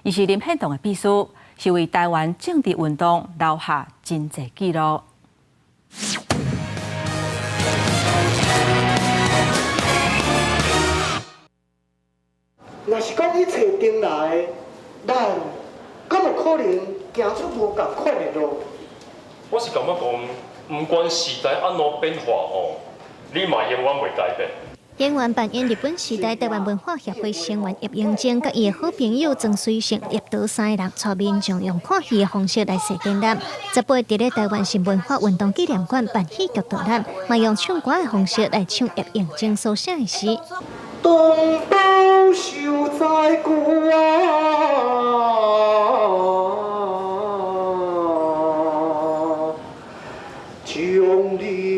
伊是林献堂的秘书。是为台湾政治运动留下真侪记录。若是讲一切定来，咱敢有可能行出无共款的路？我是感觉讲，不管时代安怎变化哦，你嘛永远袂改变。演员扮演日本时代台湾文化协会成员叶英正，甲伊的好朋友曾水成、叶德3个人，带民众用看戏的方式来设展览。18伫咧台湾新文化运动纪念馆办戏剧导览，嘛用唱歌的方式来唱叶英正所写的诗。东岛守在孤啊，将你。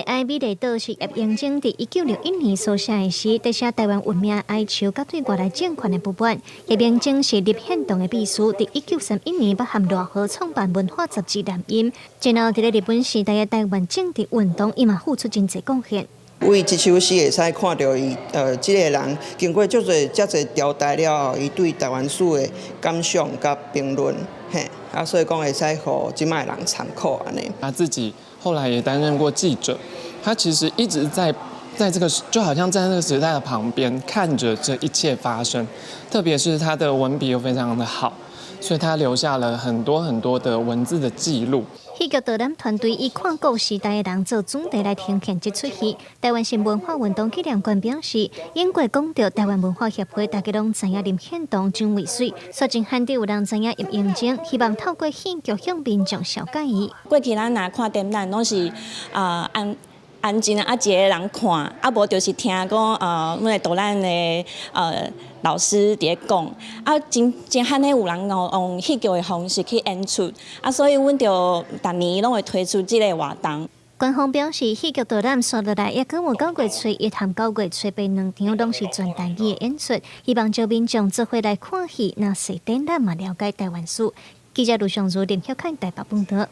爱美丽岛是叶英正伫1961年所写的诗，在写台湾文明哀愁甲对外来政权的不满。叶英正是立宪党的秘书，伫1931年捌和赖和创办文化杂志《南音》，然后伫咧日本时代的台湾政治运动，伊嘛付出真侪贡献。为一首诗会使看到伊，即个人经过遮侪朝代了后，伊对台湾史的感想甲评论，所以讲会使互即卖人参考安尼。他自己后来也担任过记者，他其实一直在这个就好像在那个时代的旁边看着这一切发生，特别是他的文笔又非常的好，所以他留下了很多的文字的记录。戏剧导览团队以看古时代的人做主题来呈现这出戏。台湾新文化运动纪念馆表示，英国讲到台湾文化协会，大家拢知影林献堂真为水，所以罕得有人知影叶永贞，希望透过戏剧向民众小解伊。过去咱若看展览，拢是安静一个人看，无就是听讲阮的导览的老师伫讲，真罕有人用戏剧的方式去演出，所以阮就逐年拢会推出这个活动。官方表示，戏剧导览刷落来，也跟有9月初一和9月初八2场拢是全台语的演出，希望招民众做伙来看戏，那是展览嘛了解台湾史。记者卢尚如、林晓凯台北报道。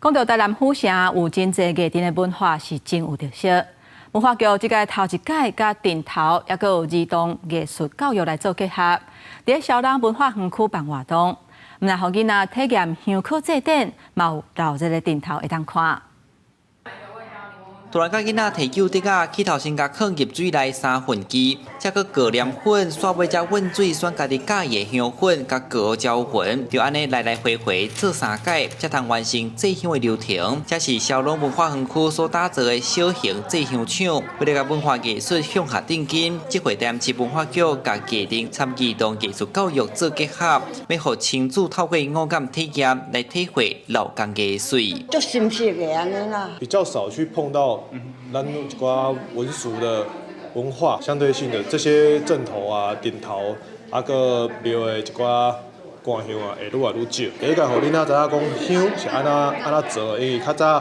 讲到台南府城有真侪艺人的文化是真有特色。文化局即个头一届甲顶头，也有儿童艺术教育来做结合，伫小人文化园区办活动，毋但互囡仔体验香口祭典，嘛有到这个顶头会当看。突然甲囡仔摕酒滴啊，去头先甲放入水内3分钟，再搁过黏粉，煞尾才温水，选家己喜意的香粉，甲过招魂，就安尼来来回回做3届，才通完成制香的流程。这是小龙文化园区所打造的小型制香厂，为了甲文化艺术向下顶进，这回电市文化局甲艺人参与同艺术教育做结合，要互亲子透过五感体验来体会老工艺术。就新鲜的安尼啦，比较少去碰到。咱一寡文俗的文化相对性的这些阵头啊、顶头个庙的一寡观香啊，会愈来愈少。第一个，互囡仔知影讲香是安怎做，因为较早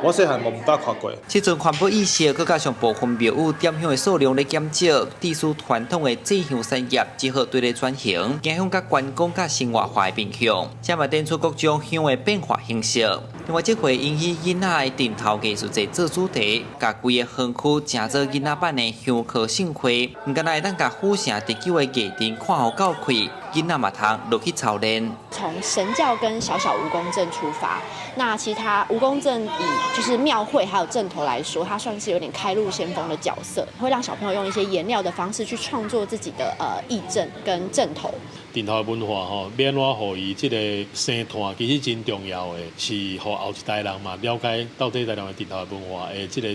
我细汉无捌看过。这阵环保意识，佮加上部分庙宇点香的数量在减少，地区传统的制香产业只好对咧转型，影响甲观光甲生活化的面向，这嘛展出各种香的变化形式。另外，这回引起囡仔的顶头艺术节做主题，甲规个园区正做囡仔版的香科盛会，唔敢来咱甲府城第9个艺人看好到开，囡仔嘛通落去操练。从神教跟小小蜈蚣阵出发，那其他蜈蚣阵以就是庙会还有阵头来说，它算是有点开路先锋的角色，会让小朋友用一些颜料的方式去创作自己的义阵跟阵头。顶头的文化吼，要安怎互伊这个生态，其实真重要的，是互后一代人嘛了解到底台南的顶头的文化的这个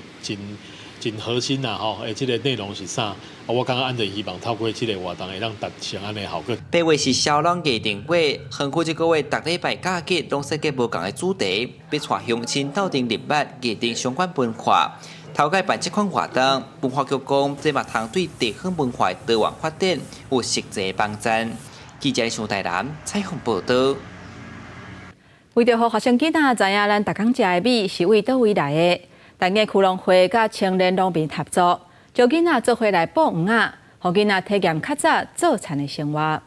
真核心呐吼，这个内容是啥？我刚刚安真希望透过这个活动，会让达成安尼效果。八月是小人艺定月，园区这个月逐礼拜假日拢设计无同的主题，要带乡亲斗阵入捌艺定相关文化。头届办这款活动，文化局讲，这嘛通对地方文化的多元发展有实际帮助。记者上台南采访报道。为着让学生囡仔知影咱逐工食的米是为倒位来的，台艺区农会甲青年农民合作，招囡仔做伙来捕鱼仔，让囡仔体验较早做田的生活。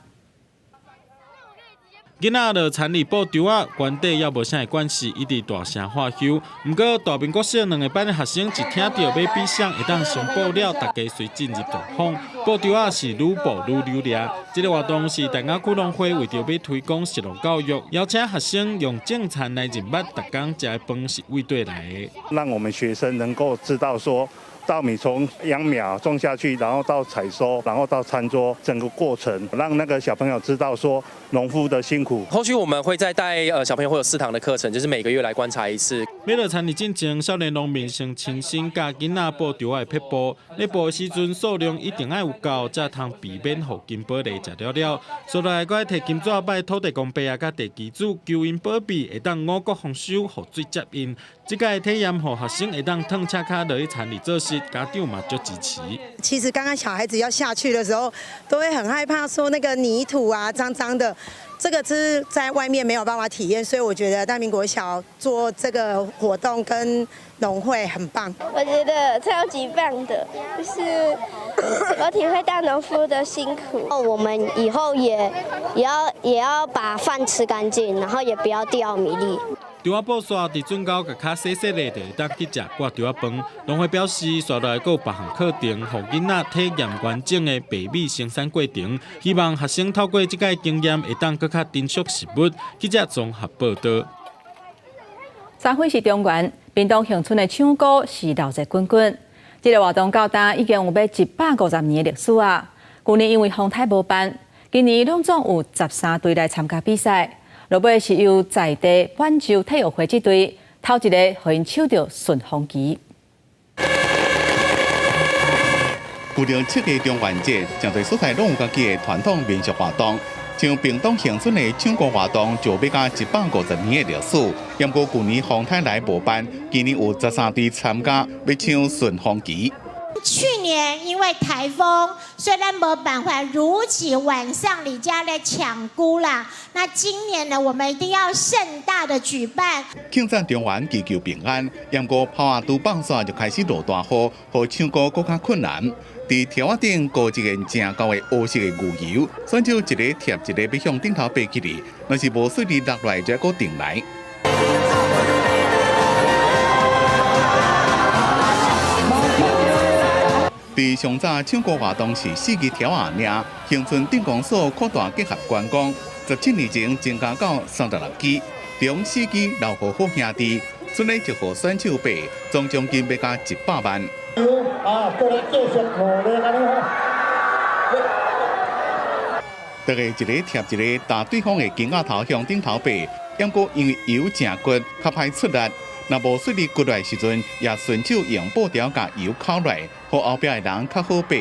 囡仔落田里捕稻仔，原底也无啥关系，一直大声喝休。不过大民国小2个班的学生一听到要比赛，会当上报了，大家随进入状况。捕稻仔是愈捕愈流利。这个活动是台艺区农会为着要推广食农教育，邀请学生用种田来认捌逐工食的饭是为对来的，让我们学生能够知道说。稻米从秧苗种下去，然后到采收，然后到餐桌，整个过程让那个小朋友知道说农夫的辛苦。后续我们会再带小朋友会有4堂的课程，就是每个月来观察一次。要落田里进前，少年农民先亲身教囡仔捕稻仔的撇步，咧捕的时阵数量一定要有够，才通避免互金宝利食了了。所来搁摕金纸摆土地公伯啊，甲地基主求因保庇，会当5谷丰收，互水接应。这个体验，互学生会当躺车卡落去田里做事，家长嘛就支持。其实刚刚小孩子要下去的时候，都会很害怕，说那个泥土啊脏脏的，这个是在外面没有办法体验，所以我觉得大民国小做这个活动跟农会很棒。我觉得超级棒的，就是我体会到农夫的辛苦。我们以后也要把饭吃干净，然后也不要掉米粒。稻仔捕刷伫准高，甲脚洗洗咧，就会当去食挂稻仔饭。农会表示，刷来还有别项课程，互囡仔体验完整的白米生产过程。希望学生透过这个经验，会当更较珍惜食物。记者综合报道。三会市中原屏东恒春的唱歌是闹热滚滚。这个活动到今已经有要150年的历史啊。去年因为风台无办，今年拢总有13队来参加比赛，落尾是由在地满洲体育会这队头一个互因抢到顺风旗。旧年7个中元节，真侪所在拢有家己的传统民俗活动。像屏东恒春的唱歌活动就要到150年的历史，不过去年风台来无办，今年有13队参加，要抢顺风旗。去年因为台风，虽然没办法如期晚上李家来抢孤啦。那今年呢，我们一定要盛大的举办，庆赞中原祈求平安。不过炮啊拄放煞就开始落大雨，互唱歌更加困难。伫条仔顶挂一件正高的黑色的牛油，选手一个贴一个要向顶头爬起哩，若是无顺利落来，才搁顶来。伫上早唱歌活动是4支条仔领，恒春镇公所扩大结合观光，17年前增加到36支，中4支留互好兄弟，剩咧1号选手爬，总奖金要加100万。大家一个贴一个，打对方的肩胛头向顶头爬，不过因为油正骨，较歹出力。若无顺利过来时阵，也顺手用布条甲油扣来，互后壁的人较好爬。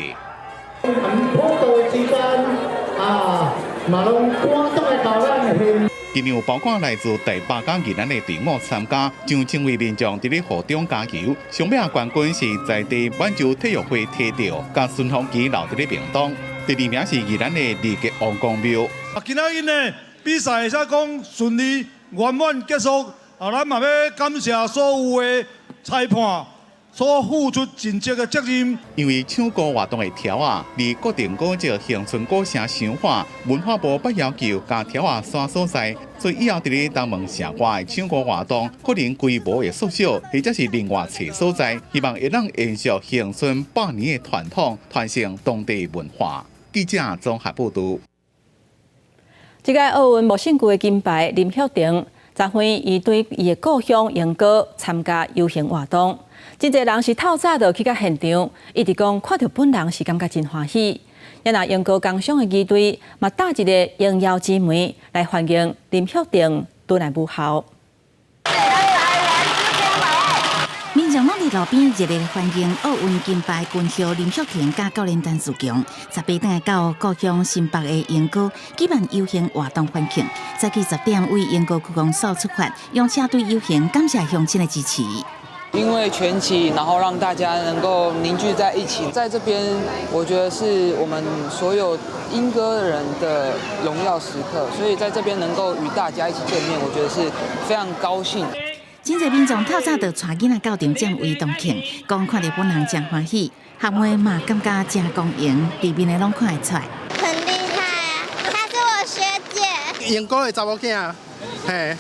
今年有包括来自第8家宜兰的队伍参加，将成为民众伫咧河中加油。上面的冠军是在地满洲体育会摕到，甲顺风旗留伫咧屏东。第2名是宜兰的李吉王公庙。今仔日呢比赛会使讲顺利圆满结束。咱也要感谢所有的裁判所付出尽职的责任。因为唱歌活动的条仔，离固定古迹恒春古城想法，文化部不要求加条仔山所在，所以以后伫咧东门社外的唱歌活动，可能规模会缩小，或者是另外找所在，希望会让延续恒春100年的传统，传承当地文化。记者综合报道。这届奥运无胜过的金牌林孝廷。昨昏，伊对伊的故乡英国参加游行活动，真侪人是透早就去到现场，一直讲看到本人是感觉真欢喜。也那英国工商的议队嘛搭一个应邀姊妹来欢迎林孝廷回来母校。民众拢伫路边热烈欢迎奥运金牌军校林孝廷甲教练陈树强，十八等到故乡新北的英歌举办游行活动欢庆，早起10点为英歌区公所出发，用车队游行感谢乡亲的支持。因为全旗，然后让大家能够凝聚在一起，在这边，我觉得是我们所有英歌人的荣耀时刻，所以在这边能够与大家一起见面，我觉得是非常高兴。真侪民众透早就带囡仔到场站围同庆，讲看到本人真欢喜，学妹嘛感觉真公平，里面的拢看得出来。很厉害啊，她是我学姐。英国的查某囝，嘿，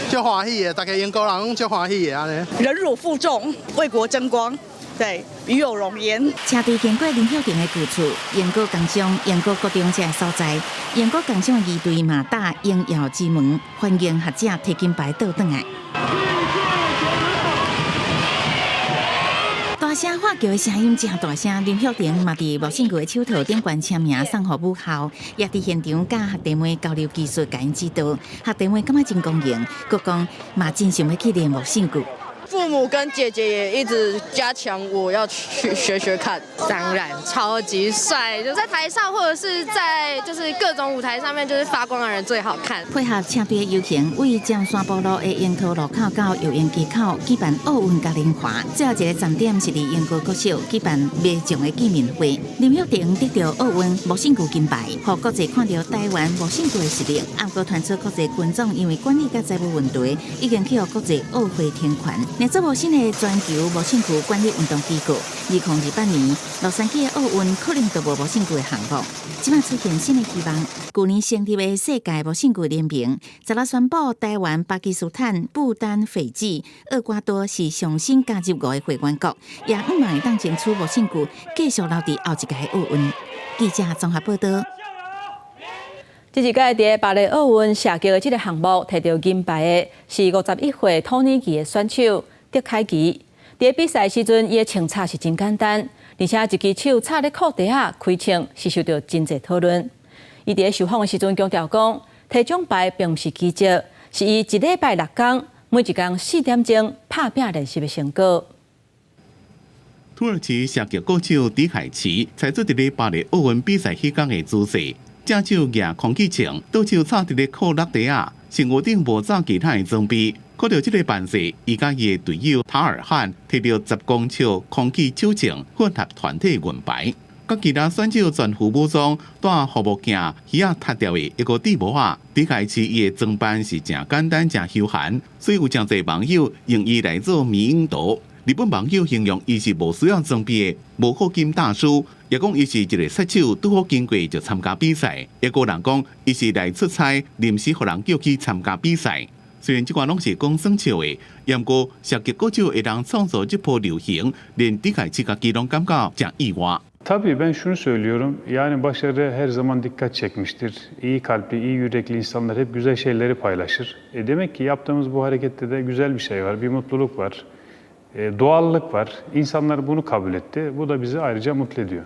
就欢喜的，大家英国人拢就欢喜的安尼。忍辱负重，为国争光。对，与有荣焉。车队经过林孝廷的住处，英国工商、英国高中这所在，英国工商的议队嘛打应邀之门，欢迎学者摕金牌倒转来。大声喊叫的声音真大声，林孝廷嘛伫无胜过的手套顶悬签名送予母校，也伫现场教学弟妹交流技术，甲因指导。学弟妹感觉真公平，佮讲嘛真想要去练无胜过。父母跟姐姐也一直加强我要去学学看。当然超级帅，就在台上或者是在就是各种舞台上面，就是发光的人最好看。配合车队的游行，为尖山部路的樱桃路口到游泳机口举办奥运嘉年华。最后一个站点是伫英国国小举办迷将的见面会。林孝廷得到奥运无胜过金牌，让国际看到台湾无胜过的实力。暗过传出国际群众因为管理甲财务问题，已经去予国际奥会停权。另做无新的全球无胜过管理运动机构，2028年洛杉矶的奥运可能就无胜过的项目。即摆出现新的希望。去年成立的世界无胜过联盟，昨日宣布台湾、巴基斯坦、不丹、斐济、厄瓜多是上新加入5个会员国，也毋嘛会当争取无胜过，继续留伫后一届奥运。记者综合报道。这一届伫巴黎奥运射击的这个项目摕到银牌的是51岁土耳其的选手德凯奇。伫比赛时阵，伊的枪插是真简单，而且一支手插咧裤底下开枪是受到真侪讨论。伊伫受访的时阵强调讲，提奖牌并不是奇迹，是伊一礼拜6天，每一天4点钟拍拼练习的成果。土耳其射击国手迪凯奇采取伫咧巴黎奥运比赛迄天的姿势，正手举空气枪，倒手插伫咧裤肋底啊，身躯顶无罩其他的装备。看到这个办事，伊甲伊的队友塔尔汉摕到10公尺空气手枪混合团体银牌。甲其他选手全副武装，带护目镜、鱼仔踢掉的一个地帽啊。迪凯奇伊的装扮是真简单、真休闲，所以有真侪网友用伊来做迷因图。日本网友形容伊是无需要装备的无后金大叔，也讲伊是一个杀手，拄好经过就参加比赛。也有人讲伊是来出差，临时互人叫去参加比赛。虽然这款拢是讲算笑的，不过射击国手会当创造这波流行，连迪凯奇家己拢感觉真意外。Tabii ben şunu söylüyorum, yani başarı her zaman dikkat çekmiştir. İyi kalpli, iyi yürekli insanlar hep güzel şeyleri paylaşır. Demek ki yaptığımız bu harekette de güzel bir şey var, bir mutluluk var, doğallık var. İnsanlar bunu kabul etti, bu da bizi ayrıca mutlu ediyor.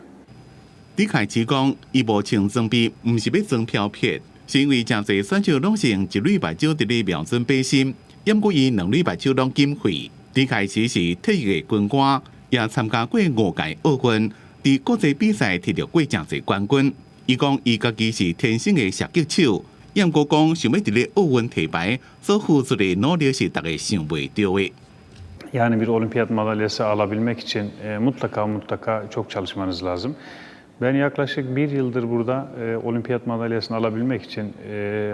李凯奇讲，伊无穿装备，唔是要装飘撇，是因为真侪选手拢是用一礼拜酒伫咧瞄准背心，淹过伊2礼拜酒拢减费。李凯奇是退役的军官，也参加过5届奥运。伫国际比赛摕到过真侪冠军，伊讲伊家己是天生的射击手，不过讲想要伫咧奥运摕牌，所付出的努力是大家想袂到的。Yani bir olimpiyat madalyası alabilmek için mutlaka çok çalışmanız lazım. Ben yaklaşık 1 yıldır burada olimpiyat madalyasını alabilmek için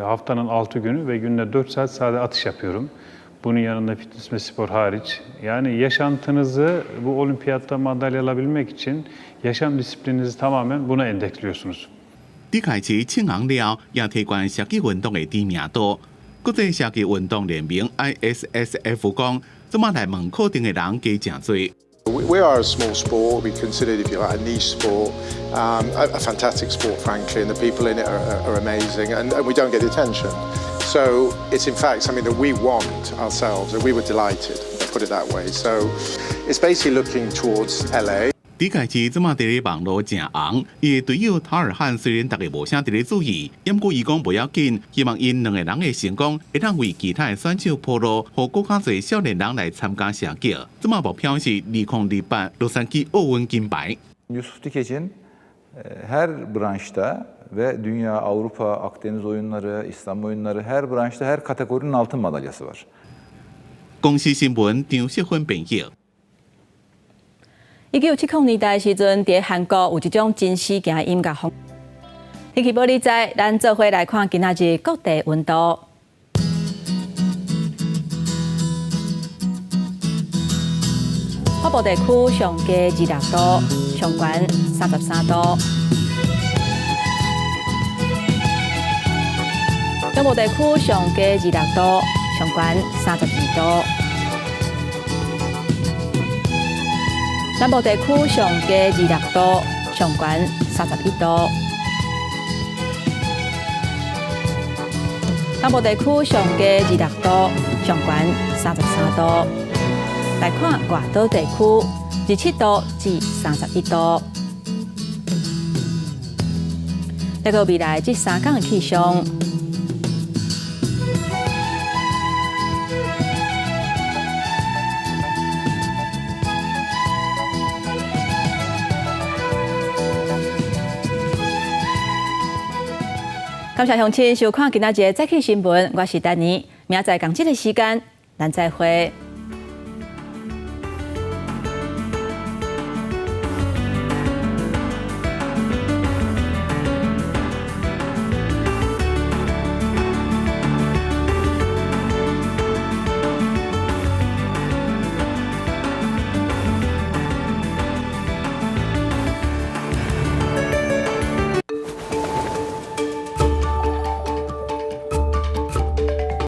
haftanın 6 günü ve günde 4 saat sade atış yapıyorum. Bunun yanında fitness ve spor hariç. Yani yaşantınızı bu olimpiyatta madalya alabilmek için yaşam disiplininizi tamamen buna endeksliyorsunuz. 李凯奇庆行了，也提悬射击运动的知名度。国际射击运動聯盟 ISSF 講，即馬來問確定嘅人加真多。We are a small sport. We consider it, if you like, a niche sport, a fantastic sport, frankly, and the people in it are amazing, and we don't get the attention. So it's in fact something that we want ourselves, and we were delighted, let's put it that way. So it's basically looking towards LA. 李凯奇即马伫咧网络真红，伊的队友塔尔汉虽然大家无啥伫咧注意，不过伊讲不要紧，希望因2个人的成功会当为其他的选手铺路，互更加侪少年人来参加射击。即马目标是2028洛杉矶奧運金牌。Yusuf Dikeç'in her branşta ve dünya, Avrupa, Akdeniz oyunları, İslam oyunları her branşta her kategorinin altın madalyası var. 公司新闻张锡芬编译。1970年代时阵，伫韩国有一种真死行音乐风。天气报你知，咱做伙来看今仔日各地温度。北部地区上低26度，上悬33度；中部地区上低26度，上悬32度。 南部地区上低26度，上悬31度；南部地区上低26度，上悬33度。来看外岛地区，27度至31度。再个未来这3天的气象。 感谢乡亲收看今仔日的早起新闻，我是丹妮，明仔载同这个时间，咱再会。